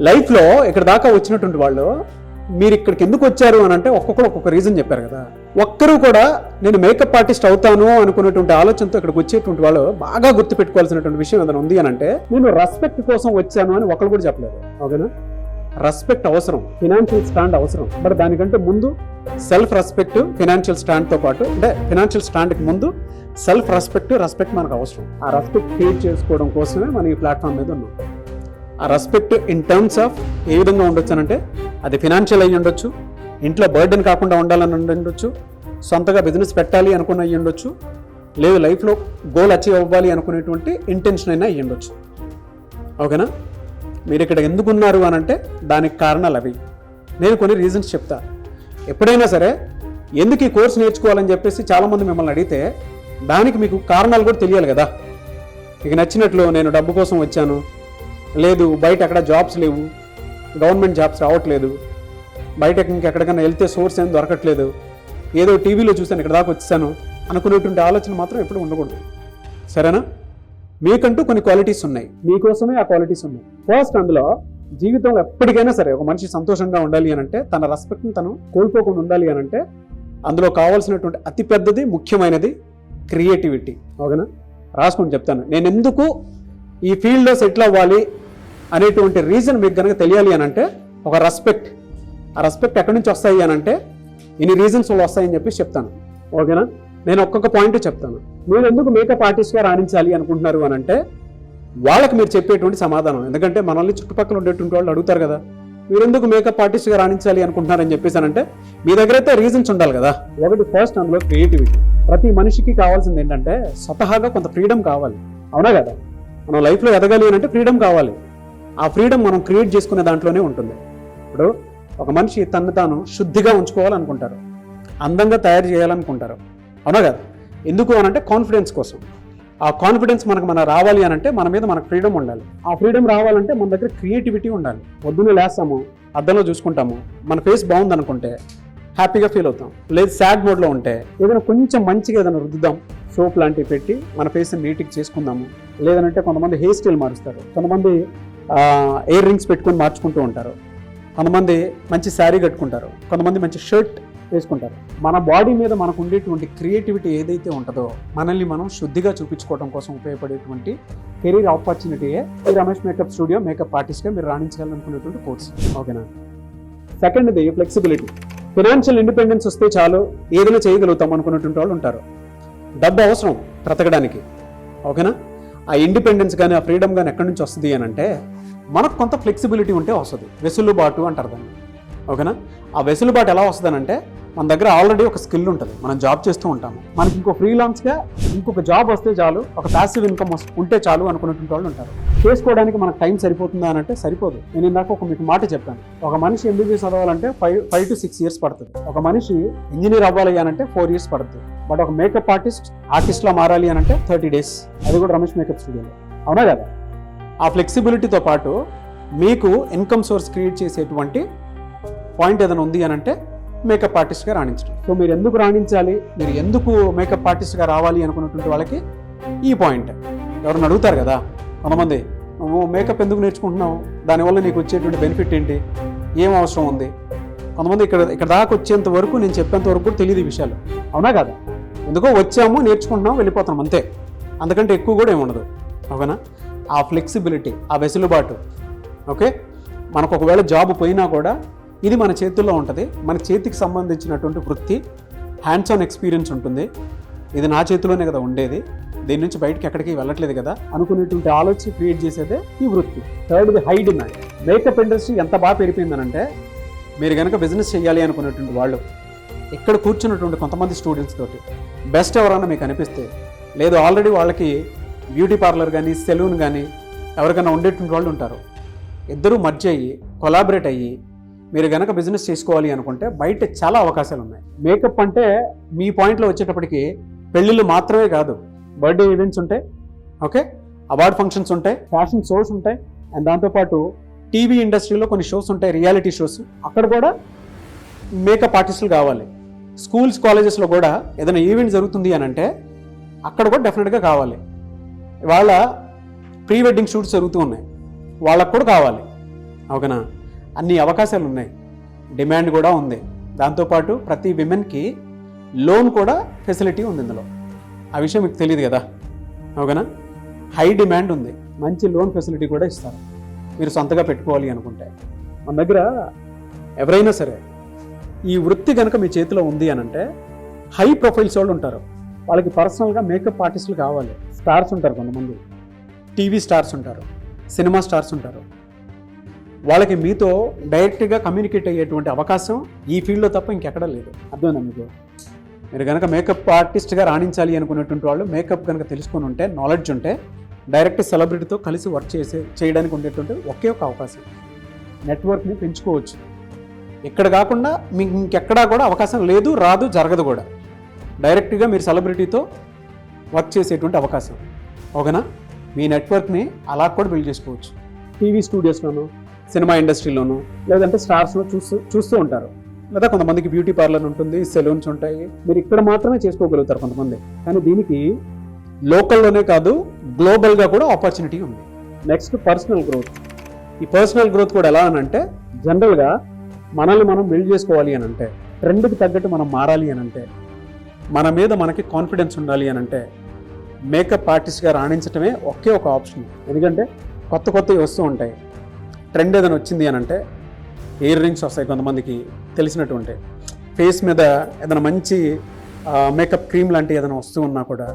లైఫ్లో ఇక్కడ దాకా వచ్చినటువంటి వాళ్ళు మీరు ఇక్కడికి ఎందుకు వచ్చారు అని అంటే ఒక్కొక్కరు ఒక్కొక్క రీజన్ చెప్పారు కదా. ఒక్కరు కూడా నేను మేకప్ ఆర్టిస్ట్ అవుతాను అనుకునేటువంటి ఆలోచనతో ఇక్కడికి వచ్చేటువంటి వాళ్ళు బాగా గుర్తుపెట్టుకోవాల్సినటువంటి విషయం ఏదైనా ఉంది అని అంటే, నేను రెస్పెక్ట్ కోసం వచ్చాను అని ఒకరు కూడా చెప్పలేదు. ఓకేనా? రెస్పెక్ట్ అవసరం, ఫినాన్షియల్ స్టాండ్ అవసరం, బట్ దానికంటే ముందు సెల్ఫ్ రెస్పెక్ట్, ఫినాన్షియల్ స్టాండ్తో పాటు, అంటే ఫినాన్షియల్ స్టాండ్కి ముందు సెల్ఫ్ రెస్పెక్ట్ మనకు అవసరం. ఆ రెస్పెక్ట్ క్రియేట్ చేసుకోవడం కోసమే మనం ఈ ప్లాట్ఫామ్ మీద ఉన్నాం. ఆ రెస్పెక్ట్ ఇన్ టర్మ్స్ ఆఫ్ ఏ విధంగా ఉండొచ్చు అంటే, అది ఫినాన్షియల్ అయ్యి ఉండొచ్చు, ఇంట్లో బర్డెన్ కాకుండా ఉండాలని ఉండొచ్చు, సొంతగా బిజినెస్ పెట్టాలి అనుకున్న అయ్యి ఉండొచ్చు, లేదు లైఫ్లో గోల్ అచీవ్ అవ్వాలి అనుకునేటువంటి ఇంటెన్షన్ అయినా అయ్యి ఉండొచ్చు. ఓకేనా? మీరు ఇక్కడ ఎందుకున్నారు అని అంటే దానికి కారణాలు అవి. నేను కొన్ని రీజన్స్ చెప్తా. ఎప్పుడైనా సరే ఎందుకు ఈ కోర్స్ నేర్చుకోవాలని చెప్పేసి చాలామంది మిమ్మల్ని అడిగితే దానికి మీకు కారణాలు కూడా తెలియాలి కదా. మీకు నచ్చినట్లు నేను డబ్బు కోసం వచ్చాను, లేదు బయట ఎక్కడ జాబ్స్ లేవు, గవర్నమెంట్ జాబ్స్ రావట్లేదు, బయట ఇంకెక్కడికైనా వెళ్తే సోర్స్ ఏం దొరకట్లేదు, ఏదో టీవీలో చూసాను ఇక్కడ దాకా వచ్చాను అనుకునేటువంటి ఆలోచన మాత్రం ఎప్పుడు ఉండకూడదు. సరేనా? మీకంటూ కొన్ని క్వాలిటీస్ ఉన్నాయి, మీకోసమే ఆ క్వాలిటీస్ ఉన్నాయి. ఫస్ట్, అందులో జీవితంలో ఎప్పటికైనా సరే ఒక మనిషి సంతోషంగా ఉండాలి అని అంటే, తన రెస్పెక్ట్ని తను కోల్పోకుండా ఉండాలి అని అంటే, అందులో కావాల్సినటువంటి అతి పెద్దది ముఖ్యమైనది క్రియేటివిటీ. ఓకేనా? రాసుకొని చెప్తాను. నేను ఎందుకు ఈ ఫీల్డ్లో సెటిల్ అవ్వాలి అనేటువంటి రీజన్ మీకు కనుక తెలియాలి అని అంటే, ఒక రెస్పెక్ట్. ఆ రెస్పెక్ట్ ఎక్కడి నుంచి వస్తాయి అని అంటే ఇన్ని రీజన్స్ వల్ల వస్తాయని చెప్పేసి చెప్తాను. ఓకేనా? నేను ఒక్కొక్క పాయింట్ చెప్తాను. మీరు ఎందుకు మేకప్ ఆర్టిస్ట్గా రాణించాలి అనుకుంటున్నారు అని అంటే వాళ్ళకి మీరు చెప్పేటువంటి సమాధానం. ఎందుకంటే మనల్ని చుట్టుపక్కల ఉండేటువంటి వాళ్ళు అడుగుతారు కదా, మీరు ఎందుకు మేకప్ ఆర్టిస్ట్గా రాణించాలి అనుకుంటున్నారని చెప్పేసానంటే మీ దగ్గర అయితే రీజన్స్ ఉండాలి కదా. ఒకటి, ఫస్ట్ అందులో క్రియేటివిటీ. ప్రతి మనిషికి కావాల్సింది ఏంటంటే స్వతహాగా కొంత ఫ్రీడమ్ కావాలి. అవునా కదా? మనం లైఫ్లో ఎదగాలి అని అంటే ఫ్రీడమ్ కావాలి. ఆ ఫ్రీడమ్ మనం క్రియేట్ చేసుకునే దాంట్లోనే ఉంటుంది. ఇప్పుడు ఒక మనిషి తను తాను శుద్ధిగా ఉంచుకోవాలనుకుంటారు, అందంగా తయారు చేయాలనుకుంటారు. అవునా కదా? ఎందుకు అనంటే కాన్ఫిడెన్స్ కోసం. ఆ కాన్ఫిడెన్స్ మనకు రావాలి అనంటే మన మీద మనకు ఫ్రీడమ్ ఉండాలి. ఆ ఫ్రీడమ్ రావాలంటే మన దగ్గర క్రియేటివిటీ ఉండాలి. పొద్దున్నే లేస్తాము, అద్దంలో చూసుకుంటాము, మన ఫేస్ బాగుంది అనుకుంటే హ్యాపీగా ఫీల్ అవుతాం. లేదు సాడ్ మోడ్లో ఉంటే ఏదైనా కొంచెం మంచిగా ఏదైనా రుద్దుదాం, సోప్ లాంటివి పెట్టి మన ఫేస్ని నీట్గా చేసుకుందాము. లేదంటే కొంతమంది హెయిర్ స్టైల్ మారుస్తారు, కొంతమంది ఇయర్ రింగ్స్ పెట్టుకొని మార్చుకుంటూ ఉంటారు, కొంతమంది మంచి శారీ కట్టుకుంటారు, కొంతమంది మంచి షర్ట్ వేసుకుంటారు. మన బాడీ మీద మనకు ఉండేటువంటి క్రియేటివిటీ ఏదైతే ఉంటుందో మనల్ని మనం శుద్ధిగా చూపించుకోవడం కోసం ఉపయోగపడేటువంటి కెరీర్ ఆపర్చునిటీయే ఈ రమేష్ మేకప్ స్టూడియో మేకప్ ఆర్టిస్ట్గా మీరు రాణించాలనుకునేటువంటి కోర్స్. ఓకేనా? సెకండ్ది ఫ్లెక్సిబిలిటీ. ఫినాన్షియల్ ఇండిపెండెన్స్ వస్తే చాలు ఏదైనా చేయగలుగుతాం అనుకునేటువంటి వాళ్ళు ఉంటారు. డబ్బు అవసరం బ్రతకడానికి. ఓకేనా? ఆ ఇండిపెండెన్స్ కానీ ఆ ఫ్రీడమ్ కానీ ఎక్కడి నుంచి వస్తుంది అని అంటే మనకు కొంత ఫ్లెక్సిబిలిటీ ఉంటే వస్తుంది. వెసులుబాటు అంటారు దాన్ని. ఓకేనా? ఆ వెసులుబాటు ఎలా వస్తుందనంటే మన దగ్గర ఆల్రెడీ ఒక స్కిల్ ఉంటుంది, మనం జాబ్ చేస్తూ ఉంటాము, మనకి ఇంకో ఫ్రీలాన్స్గా ఇంకొక జాబ్ వస్తే చాలు, ఒక ప్యాసివ్ ఇన్కమ్ ఉంటే చాలు అనుకునేటువంటి వాళ్ళు ఉంటారు. చేసుకోవడానికి మనకు టైం సరిపోతుందా అని అంటే సరిపోదు. నేను ఇందాక మీకు మాట చెప్పాను, ఒక మనిషి ఎంబీబీఎస్ చదవాలంటే 5 to 6 years పడుతుంది. ఒక మనిషి ఇంజనీర్ అవ్వాలి అని అంటే 4 years పడుతుంది. బట్ ఒక మేకప్ ఆర్టిస్ట్లా మారాలి అని అంటే 30 days. అది కూడా రమేష్ మేకప్ స్టూడియోలో. అవునా కదా? ఆ ఫ్లెక్సిబిలిటీతో పాటు మీకు ఇన్కమ్ సోర్స్ క్రియేట్ చేసేటువంటి పాయింట్ ఏదైనా ఉంది అని అంటే మేకప్ ఆర్టిస్ట్గా రాణించడం. సో మీరు ఎందుకు రాణించాలి, మీరు ఎందుకు మేకప్ ఆర్టిస్ట్గా రావాలి అనుకున్నటువంటి వాళ్ళకి ఈ పాయింట్. ఎవరైనా అడుగుతారు కదా కొంతమంది, నువ్వు మేకప్ ఎందుకు నేర్చుకుంటున్నావు, దానివల్ల నీకు వచ్చేటువంటి బెనిఫిట్ ఏంటి, ఏం అవసరం ఉంది. కొంతమంది ఇక్కడ దాకా వచ్చేంత వరకు నేను చెప్పేంత వరకు కూడా తెలియదు ఈ విషయాలు. అవునా కదా? ఎందుకో వచ్చాము, నేర్చుకుంటున్నాము, వెళ్ళిపోతున్నాం అంతే, అంతకంటే ఎక్కువ కూడా ఏముండదు. ఓకేనా? ఆ ఫ్లెక్సిబిలిటీ, ఆ వెసులుబాటు. ఓకే? మనకు ఒకవేళ జాబ్ పోయినా కూడా ఇది మన చేతుల్లో ఉంటుంది. మన చేతికి సంబంధించినటువంటి వృత్తి, హ్యాండ్స్ ఆన్ ఎక్స్పీరియన్స్ ఉంటుంది. ఇది నా చేతిలోనే కదా ఉండేది, దీని నుంచి బయటకి ఎక్కడికి వెళ్ళట్లేదు కదా అనుకునేటువంటి ఆలోచన క్రియేట్ చేసేదే ఈ వృత్తి. థర్డ్ది హై డిమాండ్. మేకప్ ఇండస్ట్రీ ఎంత బాగా పెరిగిపోయిందనంటే మీరు కనుక బిజినెస్ చేయాలి అనుకునేటువంటి వాళ్ళు ఇక్కడ కూర్చున్నటువంటి కొంతమంది స్టూడెంట్స్ తోటి బెస్ట్ ఎవరన్నా మీకు అనిపిస్తే, లేదు ఆల్రెడీ వాళ్ళకి బ్యూటీ పార్లర్ కానీ సెలూన్ కానీ ఎవరికైనా ఉండేటువంటి వాళ్ళు ఉంటారు, ఇద్దరూ మర్జ్ అయ్యి కొలాబరేట్ అయ్యి మీరు కనుక బిజినెస్ చేసుకోవాలి అనుకుంటే బయట చాలా అవకాశాలు ఉన్నాయి. మేకప్ అంటే మీ పాయింట్లో వచ్చేటప్పటికి పెళ్ళిళ్ళు మాత్రమే కాదు, బర్త్డే ఈవెంట్స్ ఉంటాయి, ఓకే, అవార్డ్ ఫంక్షన్స్ ఉంటాయి, ఫ్యాషన్ షోస్ ఉంటాయి, అండ్ దాంతోపాటు టీవీ ఇండస్ట్రీలో కొన్ని షోస్ ఉంటాయి, రియాలిటీ షోస్, అక్కడ కూడా మేకప్ ఆర్టిస్టులు కావాలి. స్కూల్స్ కాలేజెస్లో కూడా ఏదైనా ఈవెంట్ జరుగుతుంది అని అంటే అక్కడ కూడా డెఫినెట్గా కావాలి. ఇవాళ ప్రీ వెడ్డింగ్ షూట్స్ జరుగుతూ ఉన్నాయి, వాళ్ళకు కూడా కావాలి. ఓకేనా? అన్ని అవకాశాలు ఉన్నాయి, డిమాండ్ కూడా ఉంది. దాంతోపాటు ప్రతి విమెన్కి లోన్ కూడా ఫెసిలిటీ ఉంది ఇందులో. ఆ విషయం మీకు తెలియదు కదా, ఓకేనా? హై డిమాండ్ ఉంది, మంచి లోన్ ఫెసిలిటీ కూడా ఇస్తారు మీరు సొంతగా పెట్టుకోవాలి అనుకుంటే. మన దగ్గర ఎవరైనా సరే ఈ వృత్తి కనుక మీ చేతిలో ఉంది అని అంటే హై ప్రొఫైల్స్ వాళ్ళు ఉంటారు, వాళ్ళకి పర్సనల్గా మేకప్ ఆర్టిస్టులు కావాలి. స్టార్స్ ఉంటారు, కొంతమంది టీవీ స్టార్స్ ఉంటారు, సినిమా స్టార్స్ ఉంటారు. వాళ్ళకి మీతో డైరెక్ట్గా కమ్యూనికేట్ అయ్యేటువంటి అవకాశం ఈ ఫీల్డ్లో తప్ప ఇంకెక్కడా లేదు. అర్థమైందా మీకు? మీరు కనుక మేకప్ ఆర్టిస్ట్గా రాణించాలి అనుకునేటువంటి వాళ్ళు మేకప్ కనుక తెలుసుకొని ఉంటే, నాలెడ్జ్ ఉంటే, డైరెక్ట్ సెలబ్రిటీతో కలిసి వర్క్ చేయడానికి ఉండేటువంటి ఒకే ఒక అవకాశం. నెట్వర్క్ని పెంచుకోవచ్చు. ఇక్కడ కాకుండా మీకు ఇంకెక్కడా కూడా అవకాశం లేదు, రాదు, జరగదు కూడా. డైరెక్ట్గా మీరు సెలబ్రిటీతో వర్క్ చేసేటువంటి అవకాశం, ఓకేనా? మీ నెట్వర్క్ని అలా కూడా బిల్డ్ చేసుకోవచ్చు. టీవీ స్టూడియోస్లోనూ, సినిమా ఇండస్ట్రీలోనూ, లేదంటే స్టార్స్లో చూస్తూ ఉంటారు. లేదా కొంతమందికి బ్యూటీ పార్లర్ ఉంటుంది, సెలూన్స్ ఉంటాయి. మీరు ఇక్కడ మాత్రమే చేసుకోగలుగుతారు కొంతమంది. కానీ దీనికి లోకల్లోనే కాదు, గ్లోబల్గా కూడా ఆపర్చునిటీ ఉంది. Next personal growth. ఈ పర్సనల్ గ్రోత్ కూడా ఎలా అని అంటే, జనరల్గా మనల్ని మనం బిల్డ్ చేసుకోవాలి అని అంటే, ట్రెండ్కి తగ్గట్టు మనం మారాలి అని అంటే, మన మీద మనకి కాన్ఫిడెన్స్ ఉండాలి అని అంటే, మేకప్ ఆర్టిస్ట్గా రాణించడమే ఒకే ఒక ఆప్షన్. ఎందుకంటే కొత్తవి వస్తూ ఉంటాయి. ట్రెండ్ ఏదైనా వచ్చింది అని అంటే ఇయర్ రింగ్స్ వస్తాయి, కొంతమందికి తెలిసినట్టు ఉంటాయి. ఫేస్ మీద ఏదైనా మంచి మేకప్ క్రీమ్ లాంటివి ఏదైనా వస్తూ ఉన్నా కూడా,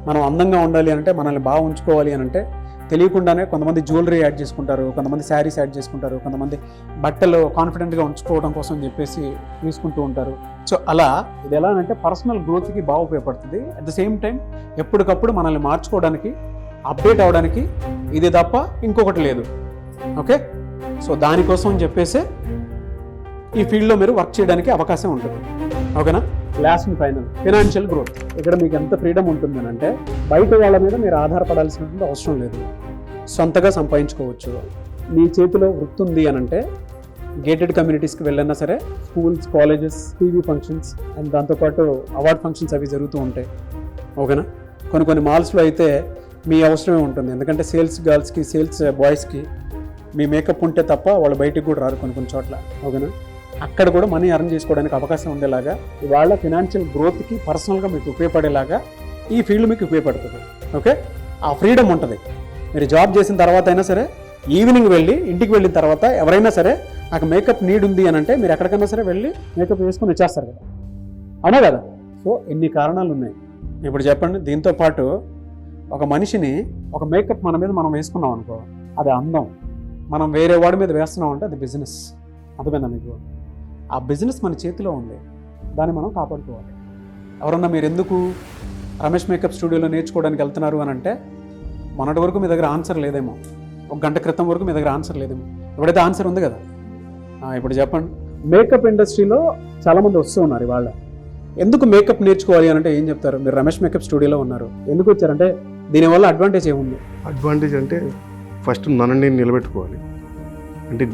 మనం అందంగా ఉండాలి అంటే, మనల్ని బాగా ఉంచుకోవాలి అని అంటే తెలియకుండానే కొంతమంది జ్యువెలరీ యాడ్ చేసుకుంటారు, కొంతమంది శారీస్ యాడ్ చేసుకుంటారు, కొంతమంది బట్టలు కాన్ఫిడెంట్గా ఉంచుకోవడం కోసం చెప్పేసి తీసుకుంటూ ఉంటారు. సో అలా ఇది ఎలా అంటే పర్సనల్ గ్రోత్కి బాగా ఉపయోగపడుతుంది. అట్ ద సేమ్ టైం ఎప్పటికప్పుడు మనల్ని మార్చుకోవడానికి, అప్డేట్ అవ్వడానికి ఇది తప్ప ఇంకొకటి లేదు. ఓకే, సో దానికోసం చెప్పేసి ఈ ఫీల్డ్లో మీరు వర్క్ చేయడానికి అవకాశం ఉంటుంది. ఓకేనా? Last and final, financial growth. ఇక్కడ మీకు ఎంత ఫ్రీడమ్ ఉంటుంది అని అంటే, బయట వాళ్ళ మీద మీరు ఆధారపడాల్సినటువంటి అవసరం లేదు, సొంతగా సంపాదించుకోవచ్చు. మీ చేతిలో వృత్తి ఉంది అని అంటే, గేటెడ్ కమ్యూనిటీస్కి వెళ్ళినా సరే, schools, colleges, TV functions and దాంతోపాటు అవార్డ్ ఫంక్షన్స్ అవి జరుగుతూ ఉంటాయి. ఓకేనా? కొన్ని మాల్స్లో అయితే మీ అవసరమే ఉంటుంది, ఎందుకంటే సేల్స్ గర్ల్స్కి, సేల్స్ బాయ్స్కి మీ మేకప్ ఉంటే తప్ప వాళ్ళు బయటికి కూడా రారు కొన్ని చోట్ల. ఓకేనా? అక్కడ కూడా మనీ ఎర్న్ చేసుకోవడానికి అవకాశం ఉండేలాగా, ఇవాళ ఫినాన్షియల్ గ్రోత్కి పర్సనల్గా మీకు ఉపయోగపడేలాగా ఈ ఫీల్డ్ మీకు ఉపయోగపడుతుంది. ఓకే, ఆ ఫ్రీడమ్ ఉంటుంది. మీరు జాబ్ చేసిన తర్వాత అయినా సరే, ఈవినింగ్ వెళ్ళి ఇంటికి వెళ్ళిన తర్వాత ఎవరైనా సరే నాకు మేకప్ నీడ్ ఉంది అని అంటే, మీరు ఎక్కడికైనా సరే వెళ్ళి మేకప్ వేసుకొని వచ్చేస్తారు కదా, అవునా కదా? సో ఎన్ని కారణాలు ఉన్నాయి ఇప్పుడు చెప్పండి. దీంతో పాటు ఒక మనిషిని, ఒక మేకప్ మన మీద మనం వేసుకున్నాం అనుకో, అది అందం. మనం వేరే వాడి మీద వేస్తున్నాం అంటే అది బిజినెస్. అర్థమైందా మీకు? ఆ బిజినెస్ మన చేతిలో ఉంది, దాన్ని మనం కాపాడుకోవాలి. ఎవరన్నా మీరు ఎందుకు రమేష్ మేకప్ స్టూడియోలో నేర్చుకోవడానికి వెళ్తున్నారు అని అంటే, మొన్నటి వరకు మీ దగ్గర ఆన్సర్ లేదేమో, ఒక గంట క్రితం వరకు మీ దగ్గర ఆన్సర్ లేదేమో, ఇప్పుడైతే ఆన్సర్ ఉంది కదా. ఇప్పుడు చెప్పండి, మేకప్ ఇండస్ట్రీలో చాలామంది వస్తూ ఉన్నారు ఇవాళ. ఎందుకు మేకప్ నేర్చుకోవాలి అని అంటే ఏం చెప్తారు? మీరు రమేష్ మేకప్ స్టూడియోలో ఉన్నారు, ఎందుకు వచ్చారంటే దీనివల్ల అడ్వాంటేజ్ ఏముంది? అడ్వాంటేజ్ అంటే ఫస్ట్ నన్ను నేను నిలబెట్టుకోవాలి. అంటే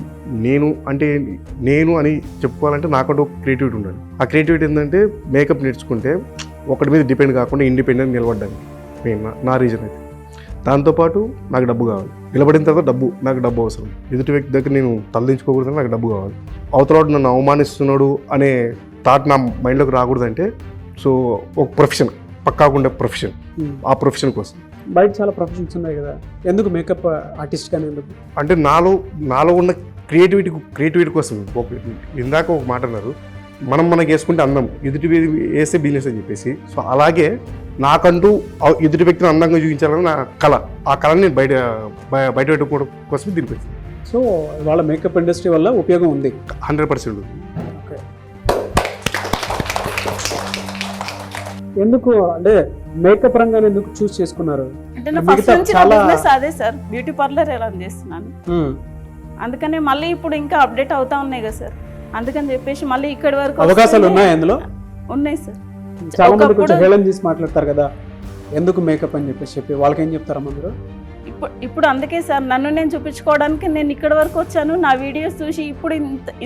నేను అని చెప్పుకోవాలంటే నాకంటూ ఒక క్రియేటివిటీ ఉండాలి. ఆ క్రియేటివిటీ ఏంటంటే మేకప్ నేర్చుకుంటే ఒకటి మీద డిపెండ్ కాకుండా ఇండిపెండెంట్ నిలబడ్డానికి మెయిన్ నా రీజన్ అయితే. దాంతోపాటు నాకు డబ్బు కావాలి. నిలబడిన తర్వాత నాకు డబ్బు అవసరం. ఎదుటి వ్యక్తి దగ్గర నేను తలదించుకోకూడదు, నాకు డబ్బు కావాలి. అవతలవాడు నన్ను అవమానిస్తున్నాడు అనే థాట్ నా మైండ్లోకి రాకూడదంటే, సో ఒక ప్రొఫెషన్, పక్కాకుండా ప్రొఫెషన్, ఆ ప్రొఫెషన్ కోసం. బయట చాలా ప్రొఫెషన్స్ ఉన్నాయి కదా, ఎందుకు మేకప్ ఆర్టిస్ట్ కానీ ఎందుకు? అంటే నాలో ఉన్న క్రియేటివిటీ కోసం. ఇందాక ఒక మాట అన్నారు, మనకి వేసుకుంటే అందం, ఎదుటి వేసే బిజినెస్ అని చెప్పేసి. సో అలాగే నాకంటూ ఎదుటి వ్యక్తిని అందంగా చూపించాలని నా కళ. ఆ కళని నేను బయట పెట్టుకోవడం కోసం దీనికి వచ్చింది. సో వాళ్ళ మేకప్ ఇండస్ట్రీ వల్ల ఉపయోగం ఉంది, 100% ఉంది. ఎందుకు అంటే మేకప్ రంగాన్ని ఎందుకు చూస్ చేసుకున్నారు? అంటే నా ఫస్ట్ నుంచి నా బిజినెస్ అదే సార్, బ్యూటీ పార్లర్ రన్ చేస్తున్నాను. అందుకనే మళ్ళీ ఇప్పుడు ఇంకా అప్డేట్ అవుతా ఉన్నాయి కదా సార్, అందుకని చెప్పేసి మళ్ళీ ఇక్కడి వరకు అవకాశాలు ఉన్నాయి అందులో. ఉన్నాయి సార్. చాలా మంది కొంచెం హేళన చేసి మాట్లాడతారు కదా, ఎందుకు మేకప్ అని చెప్పి వాళ్ళకి ఏం చెప్తారమ్మా మీరు? ఇప్పుడు అందుకే సార్ నన్ను నేను చూపించుకోవడానికి నేను ఇక్కడి వరకు వచ్చాను. నా వీడియోస్ చూసి ఇప్పుడు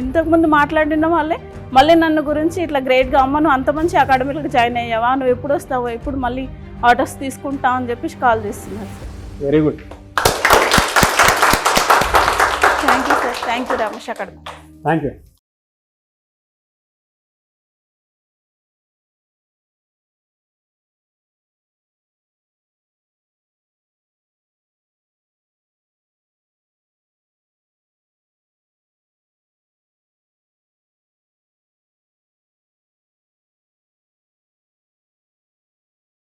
ఇంతకుముందు మాట్లాడిన వాళ్ళే మళ్ళీ నన్ను గురించి ఇట్లా గ్రేట్గా, అమ్మ నువ్వు అంత మంచి అకాడమీలకు జాయిన్ అయ్యావా, నువ్వు ఎప్పుడు వస్తావో, ఎప్పుడు మళ్ళీ ఆర్డర్స్ తీసుకుంటావు అని చెప్పేసి కాల్ చేస్తున్నారు sir. Very good, thank you sir. Thank you Ramesh academy. Thank you.